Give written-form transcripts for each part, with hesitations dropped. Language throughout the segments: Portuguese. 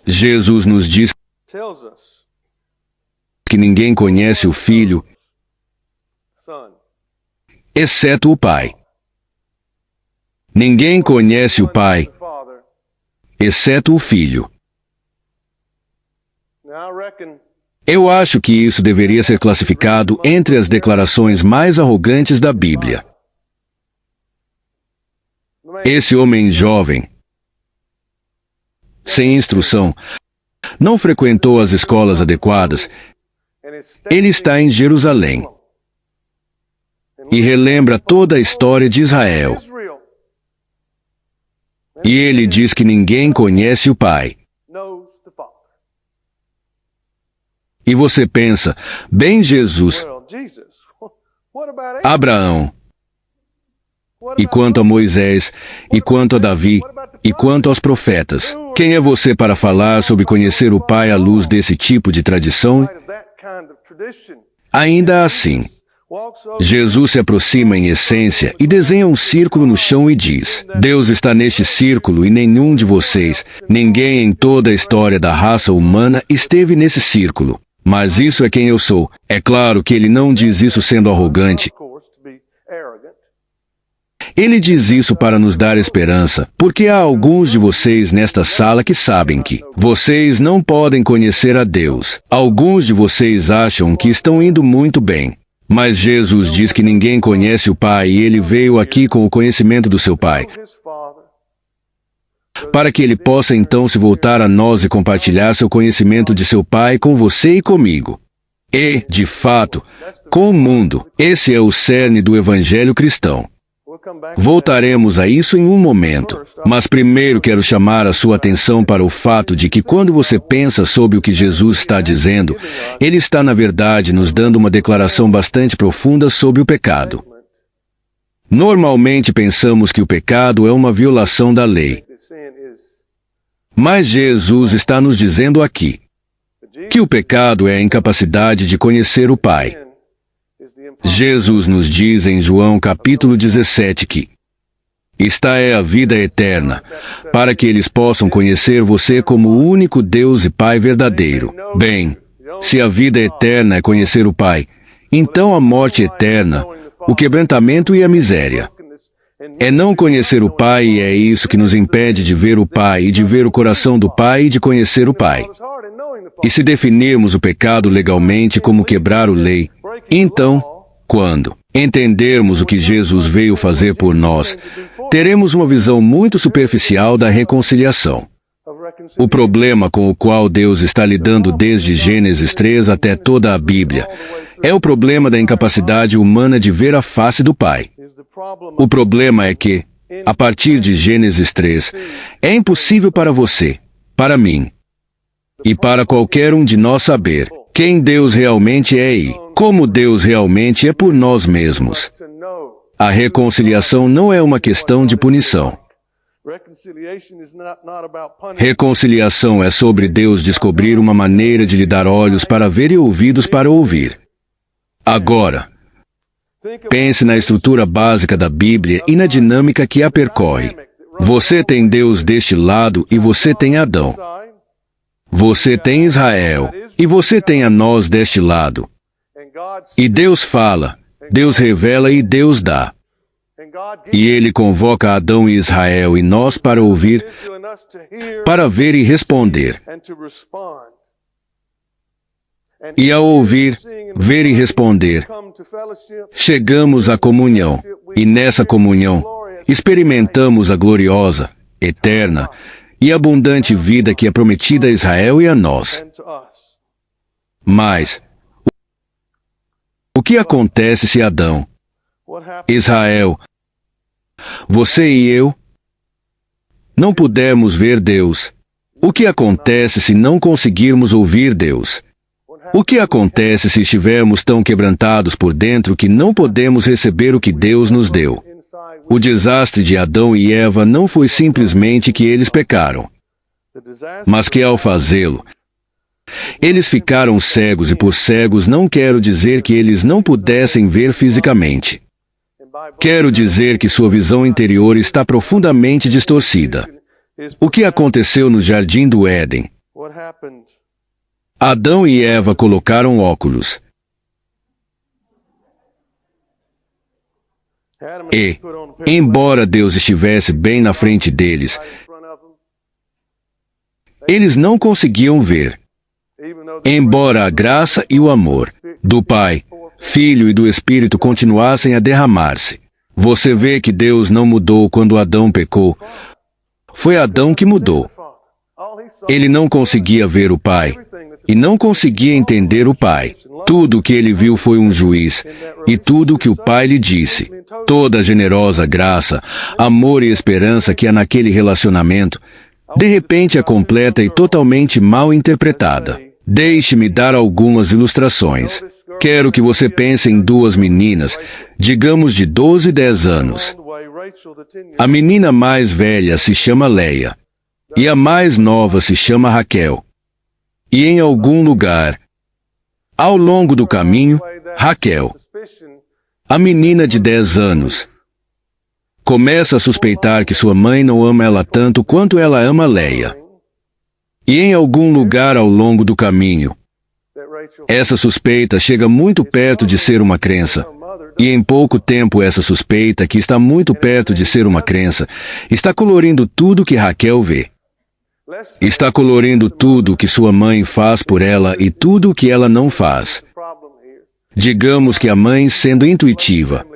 Jesus nos diz que ninguém conhece o Filho, exceto o Pai. Ninguém conhece o Pai, exceto o Filho. Eu acho que isso deveria ser classificado entre as declarações mais arrogantes da Bíblia. Esse homem jovem, sem instrução, não frequentou as escolas adequadas. Ele está em Jerusalém e relembra toda a história de Israel. E ele diz que ninguém conhece o Pai. E você pensa, bem, Jesus, Abraão, e quanto a Moisés, e quanto a Davi, e quanto aos profetas, quem é você para falar sobre conhecer o Pai à luz desse tipo de tradição? Ainda assim, Jesus se aproxima em essência e desenha um círculo no chão e diz: Deus está neste círculo e nenhum de vocês, ninguém em toda a história da raça humana esteve nesse círculo. Mas isso é quem eu sou. É claro que ele não diz isso sendo arrogante. Ele diz isso para nos dar esperança, porque há alguns de vocês nesta sala que sabem que vocês não podem conhecer a Deus. Alguns de vocês acham que estão indo muito bem. Mas Jesus diz que ninguém conhece o Pai e ele veio aqui com o conhecimento do seu Pai, para que ele possa então se voltar a nós e compartilhar seu conhecimento de seu Pai com você e comigo. E, de fato, com o mundo. Esse é o cerne do Evangelho cristão. Voltaremos a isso em um momento, mas primeiro quero chamar a sua atenção para o fato de que quando você pensa sobre o que Jesus está dizendo, ele está na verdade nos dando uma declaração bastante profunda sobre o pecado. Normalmente pensamos que o pecado é uma violação da lei. Mas Jesus está nos dizendo aqui que o pecado é a incapacidade de conhecer o Pai. Jesus nos diz em João capítulo 17 que esta é a vida eterna, para que eles possam conhecer você como o único Deus e Pai verdadeiro. Bem, se a vida eterna é conhecer o Pai, então a morte eterna, o quebrantamento e a miséria é não conhecer o Pai, e é isso que nos impede de ver o Pai e de ver o coração do Pai e de conhecer o Pai. E se definirmos o pecado legalmente como quebrar a lei, então, quando entendermos o que Jesus veio fazer por nós, teremos uma visão muito superficial da reconciliação. O problema com o qual Deus está lidando desde Gênesis 3 até toda a Bíblia é o problema da incapacidade humana de ver a face do Pai. O problema é que, a partir de Gênesis 3, é impossível para você, para mim, e para qualquer um de nós saber quem Deus realmente é e como Deus realmente é por nós mesmos. A reconciliação não é uma questão de punição. Reconciliação é sobre Deus descobrir uma maneira de lhe dar olhos para ver e ouvidos para ouvir. Agora, pense na estrutura básica da Bíblia e na dinâmica que a percorre. Você tem Deus deste lado e você tem Adão. Você tem Israel e você tem a nós deste lado. E Deus fala, Deus revela e Deus dá. E ele convoca Adão e Israel e nós para ouvir, para ver e responder. E ao ouvir, ver e responder, chegamos à comunhão. E nessa comunhão, experimentamos a gloriosa, eterna e abundante vida que é prometida a Israel e a nós. Mas, o que acontece se Adão, Israel, você e eu não pudermos ver Deus? O que acontece se não conseguirmos ouvir Deus? O que acontece se estivermos tão quebrantados por dentro que não podemos receber o que Deus nos deu? O desastre de Adão e Eva não foi simplesmente que eles pecaram, mas que ao fazê-lo, eles ficaram cegos, e por cegos não quero dizer que eles não pudessem ver fisicamente. Quero dizer que sua visão interior está profundamente distorcida. O que aconteceu no jardim do Éden? Adão e Eva colocaram óculos. E, embora Deus estivesse bem na frente deles, eles não conseguiam ver. Embora a graça e o amor do Pai, Filho e do Espírito continuassem a derramar-se. Você vê que Deus não mudou quando Adão pecou. Foi Adão que mudou. Ele não conseguia ver o Pai e não conseguia entender o Pai. Tudo o que ele viu foi um juiz, e tudo o que o Pai lhe disse. Toda a generosa graça, amor e esperança que há naquele relacionamento, de repente é completa e totalmente mal interpretada. Deixe-me dar algumas ilustrações. Quero que você pense em duas meninas, digamos de 12 e 10 anos. A menina mais velha se chama Leia, e a mais nova se chama Raquel. E em algum lugar, ao longo do caminho, Raquel, a menina de 10 anos, começa a suspeitar que sua mãe não ama ela tanto quanto ela ama Leia. E em algum lugar ao longo do caminho, essa suspeita chega muito perto de ser uma crença. E em pouco tempo essa suspeita, que está muito perto de ser uma crença, está colorindo tudo que Raquel vê. Está colorindo tudo o que sua mãe faz por ela e tudo o que ela não faz. Digamos que a mãe, sendo intuitiva,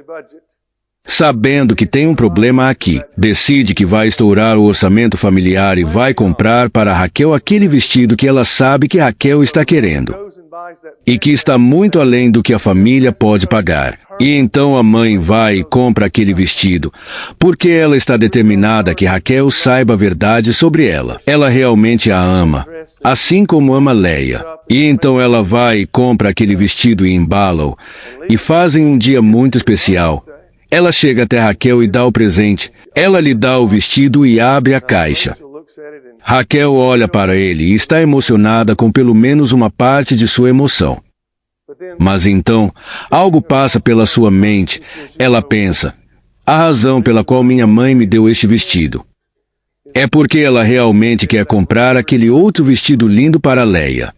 sabendo que tem um problema aqui, decide que vai estourar o orçamento familiar e vai comprar para Raquel aquele vestido que ela sabe que Raquel está querendo e que está muito além do que a família pode pagar. E então a mãe vai e compra aquele vestido, porque ela está determinada que Raquel saiba a verdade sobre ela. Ela realmente a ama, assim como ama Leia. E então ela vai e compra aquele vestido e embala-o, e fazem um dia muito especial. Ela chega até Raquel e dá o presente. Ela lhe dá o vestido e abre a caixa. Raquel olha para ele e está emocionada com pelo menos uma parte de sua emoção. Mas então, algo passa pela sua mente. Ela pensa: a razão pela qual minha mãe me deu este vestido é porque ela realmente quer comprar aquele outro vestido lindo para Leia.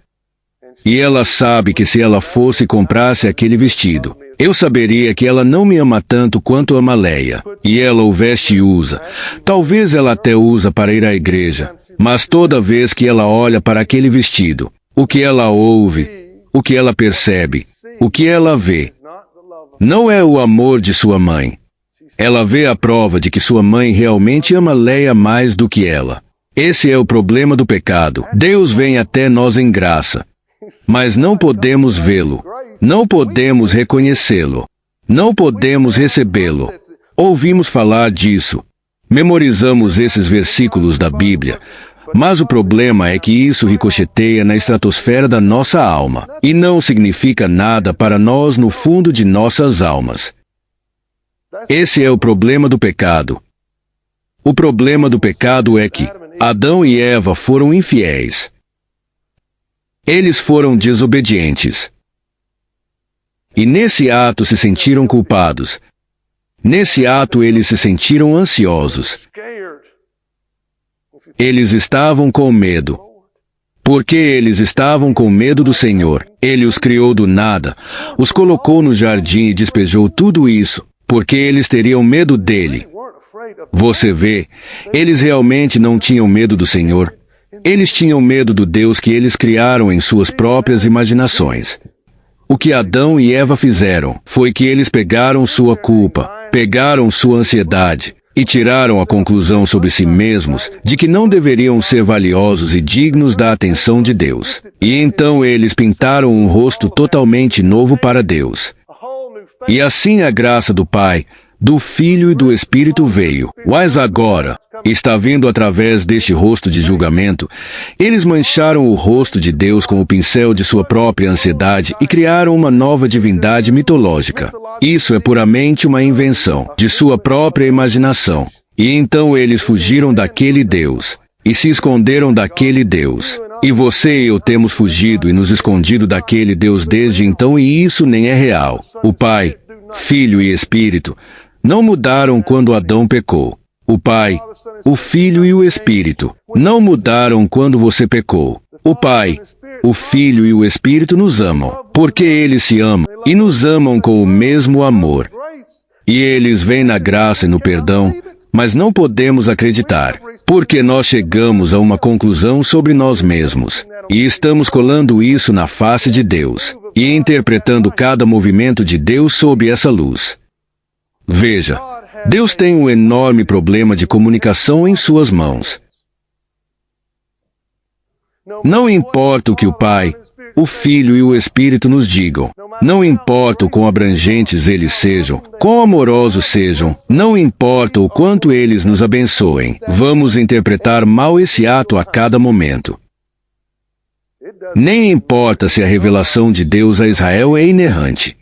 E ela sabe que se ela fosse e comprasse aquele vestido, eu saberia que ela não me ama tanto quanto ama Leia. E ela o veste e usa. Talvez ela até usa para ir à igreja. Mas toda vez que ela olha para aquele vestido, o que ela ouve, o que ela percebe, o que ela vê, não é o amor de sua mãe. Ela vê a prova de que sua mãe realmente ama Leia mais do que ela. Esse é o problema do pecado. Deus vem até nós em graça, mas não podemos vê-lo. Não podemos reconhecê-lo. Não podemos recebê-lo. Ouvimos falar disso. Memorizamos esses versículos da Bíblia. Mas o problema é que isso ricocheteia na estratosfera da nossa alma e não significa nada para nós no fundo de nossas almas. Esse é o problema do pecado. O problema do pecado é que Adão e Eva foram infiéis. Eles foram desobedientes. E nesse ato se sentiram culpados. Nesse ato eles se sentiram ansiosos. Eles estavam com medo. Porque eles estavam com medo do Senhor. Ele os criou do nada, os colocou no jardim e despejou tudo isso, porque eles teriam medo dele. Você vê, eles realmente não tinham medo do Senhor. Eles tinham medo do Deus que eles criaram em suas próprias imaginações. O que Adão e Eva fizeram foi que eles pegaram sua culpa, pegaram sua ansiedade e tiraram a conclusão sobre si mesmos de que não deveriam ser valiosos e dignos da atenção de Deus. E então eles pintaram um rosto totalmente novo para Deus. E assim a graça do Pai, do Filho e do Espírito veio. Mas agora, está vindo através deste rosto de julgamento. Eles mancharam o rosto de Deus com o pincel de sua própria ansiedade e criaram uma nova divindade mitológica. Isso é puramente uma invenção de sua própria imaginação. E então eles fugiram daquele Deus e se esconderam daquele Deus. E você e eu temos fugido e nos escondido daquele Deus desde então, e isso nem é real. O Pai, Filho e Espírito não mudaram quando Adão pecou. O Pai, o Filho e o Espírito não mudaram quando você pecou. O Pai, o Filho e o Espírito nos amam, porque eles se amam e nos amam com o mesmo amor. E eles vêm na graça e no perdão, mas não podemos acreditar, porque nós chegamos a uma conclusão sobre nós mesmos, e estamos colando isso na face de Deus, e interpretando cada movimento de Deus sob essa luz. Veja, Deus tem um enorme problema de comunicação em suas mãos. Não importa o que o Pai, o Filho e o Espírito nos digam, não importa o quão abrangentes eles sejam, quão amorosos sejam, não importa o quanto eles nos abençoem, vamos interpretar mal esse ato a cada momento. Nem importa se a revelação de Deus a Israel é inerrante.